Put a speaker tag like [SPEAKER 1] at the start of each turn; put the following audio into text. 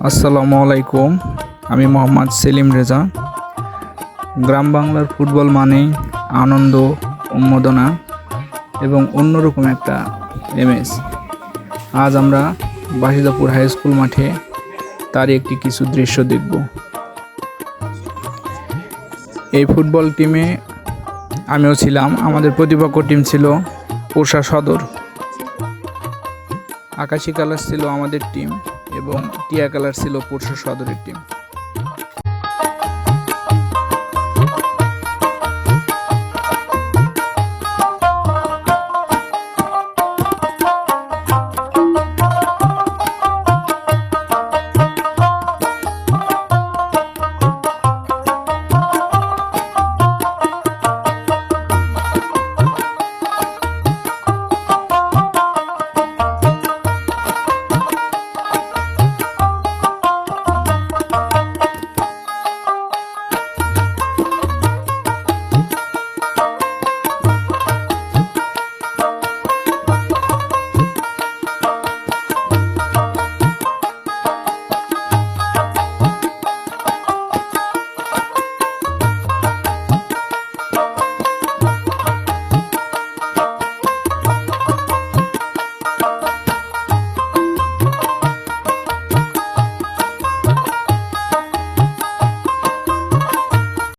[SPEAKER 1] আসসালামু আলাইকুম। আমি মোহাম্মদ সেলিম রেজা। গ্রাম বাংলার ফুটবল মানেই আনন্দ, উন্মাদনা এবং অন্যরকম একটা এমএস। আজ আমরা বাসিদাপুর হাই স্কুল মাঠে তারই একটি কিছু দৃশ্য দেখব। এই ফুটবল টিমে আমিও ছিলাম। আমাদের প্রতিপক্ষ টিম ছিল পোষা সদর। আকাশি কালার ছিল আমাদের টিম এবং টিয়া কালার ছিল পোষা সদরের টিম।